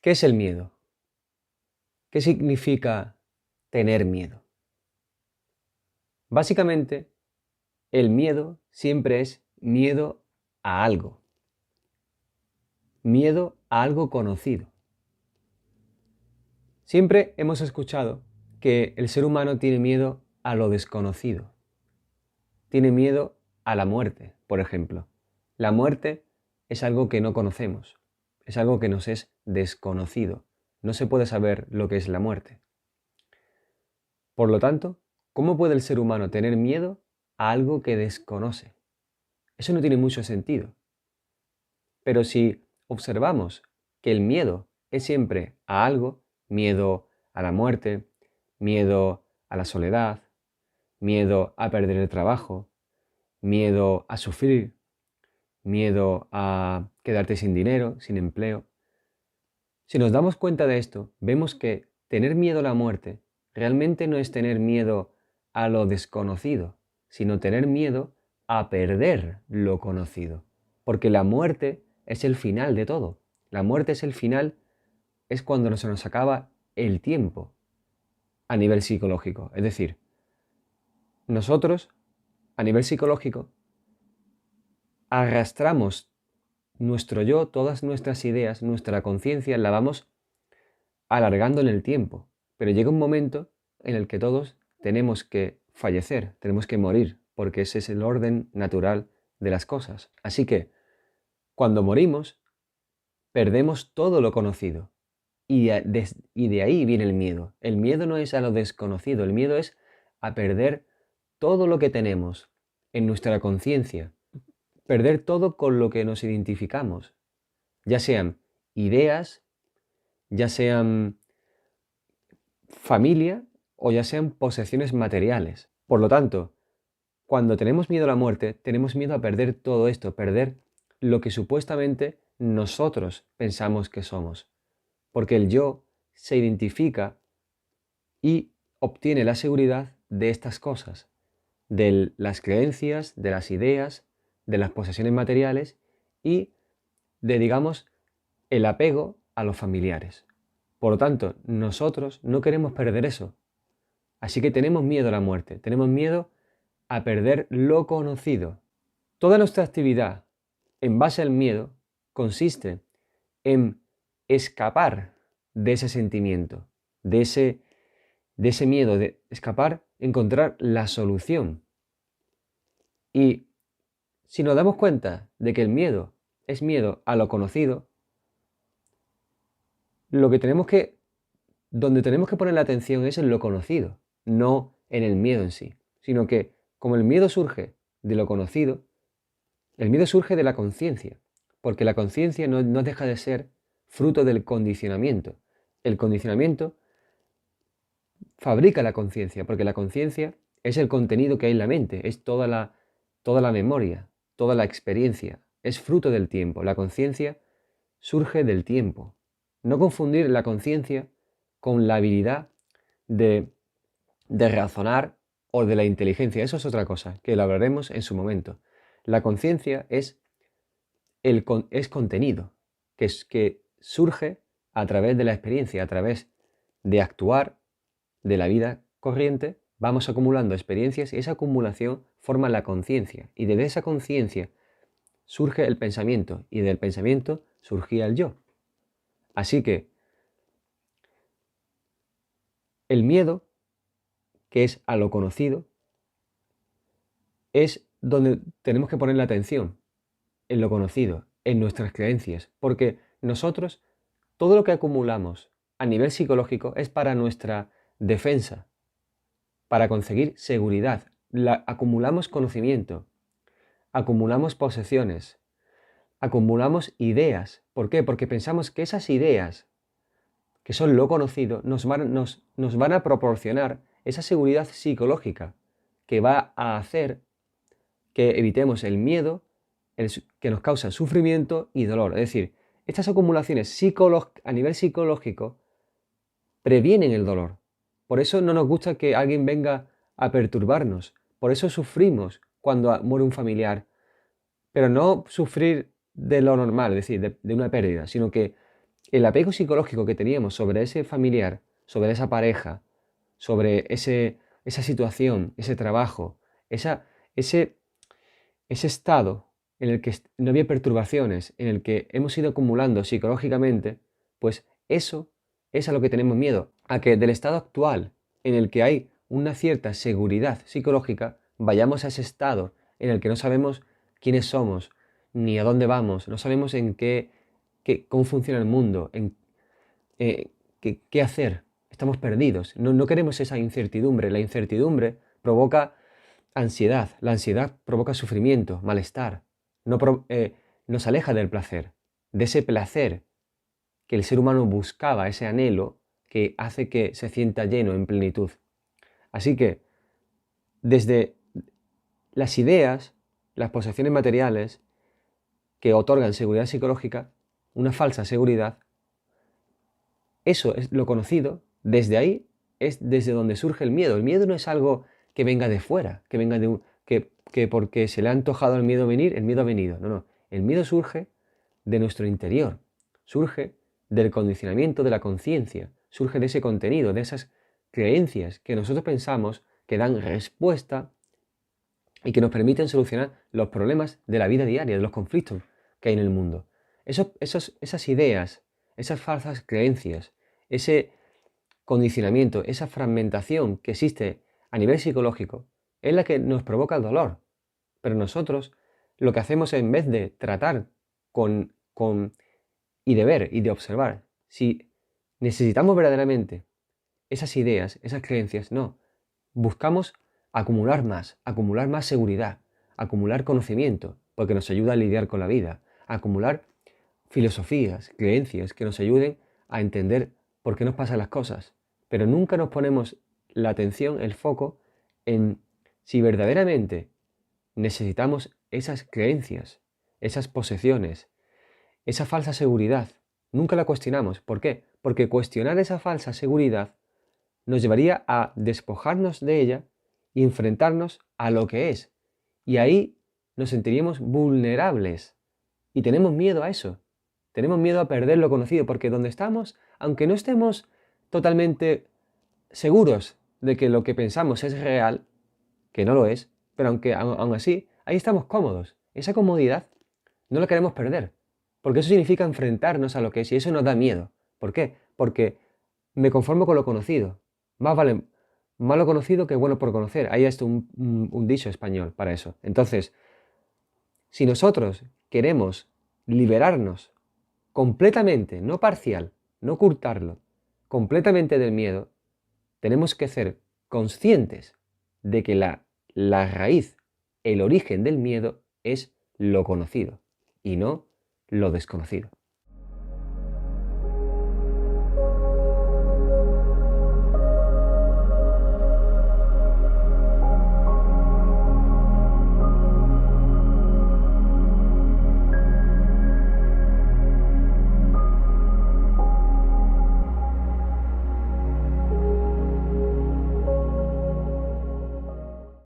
¿Qué es el miedo? ¿Qué significa tener miedo? Básicamente, el miedo siempre es miedo a algo. Miedo a algo conocido. Siempre hemos escuchado que el ser humano tiene miedo a lo desconocido. Tiene miedo a la muerte, por ejemplo. La muerte es algo que no conocemos, es algo que nos es desconocido. No se puede saber lo que es la muerte. Por lo tanto, ¿cómo puede el ser humano tener miedo a algo que desconoce? Eso no tiene mucho sentido. Pero si observamos que el miedo es siempre a algo, miedo a la muerte, miedo a la soledad, miedo a perder el trabajo, miedo a sufrir, miedo a quedarte sin dinero, sin empleo. Si nos damos cuenta de esto, vemos que tener miedo a la muerte realmente no es tener miedo a lo desconocido, sino tener miedo a perder lo conocido. Porque la muerte es el final de todo. La muerte es el final, es cuando se nos acaba el tiempo a nivel psicológico. Es decir, nosotros, a nivel psicológico, arrastramos nuestro yo, todas nuestras ideas, nuestra conciencia, la vamos alargando en el tiempo. Pero llega un momento en el que todos tenemos que fallecer, tenemos que morir, porque ese es el orden natural de las cosas. Así que, cuando morimos, perdemos todo lo conocido. Y de ahí viene el miedo. El miedo no es a lo desconocido, el miedo es a perder todo lo que tenemos en nuestra conciencia, perder todo con lo que nos identificamos, ya sean ideas, ya sean familia o ya sean posesiones materiales. Por lo tanto, cuando tenemos miedo a la muerte, tenemos miedo a perder todo esto, perder lo que supuestamente nosotros pensamos que somos. Porque el yo se identifica y obtiene la seguridad de estas cosas, de las creencias, de las ideas, de las posesiones materiales y de, digamos, el apego a los familiares. Por lo tanto, nosotros no queremos perder eso. Así que tenemos miedo a la muerte, tenemos miedo a perder lo conocido. Toda nuestra actividad en base al miedo consiste en escapar de ese sentimiento, de ese miedo, de escapar, encontrar la solución. Y si nos damos cuenta de que el miedo es miedo a lo conocido, lo que donde tenemos que poner la atención es en lo conocido, no en el miedo en sí, sino que como el miedo surge de lo conocido, el miedo surge de la conciencia, porque la conciencia no deja de ser fruto del condicionamiento. El condicionamiento fabrica la conciencia, porque la conciencia es el contenido que hay en la mente, es toda la memoria, toda la experiencia, es fruto del tiempo. La conciencia surge del tiempo. No confundir la conciencia con la habilidad de, de razonar o de la inteligencia. Eso es otra cosa, que lo hablaremos en su momento. La conciencia es contenido, que surge a través de la experiencia, a través de actuar de la vida corriente, vamos acumulando experiencias y esa acumulación forma la conciencia. Y desde esa conciencia surge el pensamiento y del pensamiento surgía el yo. Así que el miedo, que es a lo conocido, es donde tenemos que poner la atención, en lo conocido, en nuestras creencias, porque nosotros, todo lo que acumulamos a nivel psicológico es para nuestra defensa, para conseguir seguridad. Acumulamos conocimiento, acumulamos posesiones, acumulamos ideas. ¿Por qué? Porque pensamos que esas ideas, que son lo conocido, nos van a proporcionar esa seguridad psicológica que va a hacer que evitemos el miedo que nos causa sufrimiento y dolor. Es decir, estas acumulaciones a nivel psicológico previenen el dolor. Por eso no nos gusta que alguien venga a perturbarnos. Por eso sufrimos cuando muere un familiar. Pero no sufrir de lo normal, es decir, de una pérdida, sino que el apego psicológico que teníamos sobre ese familiar, sobre esa pareja, sobre esa situación, ese trabajo, ese, ese estado en el que no había perturbaciones, en el que hemos ido acumulando psicológicamente, pues eso es a lo que tenemos miedo, a que del estado actual en el que hay una cierta seguridad psicológica, vayamos a ese estado en el que no sabemos quiénes somos, ni a dónde vamos, no sabemos cómo funciona el mundo, eh, qué hacer, estamos perdidos, no queremos esa incertidumbre, la incertidumbre provoca ansiedad, la ansiedad provoca sufrimiento, malestar, nos aleja del placer, de ese placer que el ser humano buscaba, ese anhelo que hace que se sienta lleno en plenitud. Así que desde las ideas, las posesiones materiales que otorgan seguridad psicológica, una falsa seguridad, eso es lo conocido, desde ahí es desde donde surge el miedo. El miedo no es algo que venga de fuera, que venga que porque se le ha antojado el miedo venir, el miedo ha venido. No, no. El miedo surge de nuestro interior, surge del condicionamiento de la conciencia, surge de ese contenido, de esas creencias que nosotros pensamos que dan respuesta y que nos permiten solucionar los problemas de la vida diaria, de los conflictos que hay en el mundo. Esas ideas, esas falsas creencias, ese condicionamiento, esa fragmentación que existe a nivel psicológico, es la que nos provoca el dolor. Pero nosotros lo que hacemos en vez de tratar y de ver y de observar si necesitamos verdaderamente esas ideas, esas creencias, no. Buscamos acumular más seguridad, acumular conocimiento, porque nos ayuda a lidiar con la vida, acumular filosofías, creencias que nos ayuden a entender por qué nos pasan las cosas. Pero nunca nos ponemos la atención, el foco, en si verdaderamente necesitamos esas creencias, esas posesiones, esa falsa seguridad. Nunca la cuestionamos. ¿Por qué? Porque cuestionar esa falsa seguridad nos llevaría a despojarnos de ella y enfrentarnos a lo que es. Y ahí nos sentiríamos vulnerables. Y tenemos miedo a eso. Tenemos miedo a perder lo conocido, porque donde estamos, aunque no estemos totalmente seguros de que lo que pensamos es real, que no lo es, pero aún así, ahí estamos cómodos. Esa comodidad no la queremos perder, porque eso significa enfrentarnos a lo que es y eso nos da miedo. ¿Por qué? Porque me conformo con lo conocido. Más vale malo conocido que bueno por conocer. Hay hasta un dicho español para eso. Entonces, si nosotros queremos liberarnos completamente, no parcial, no ocultarlo, completamente del miedo, tenemos que ser conscientes de que la raíz, el origen del miedo es lo conocido y no lo desconocido.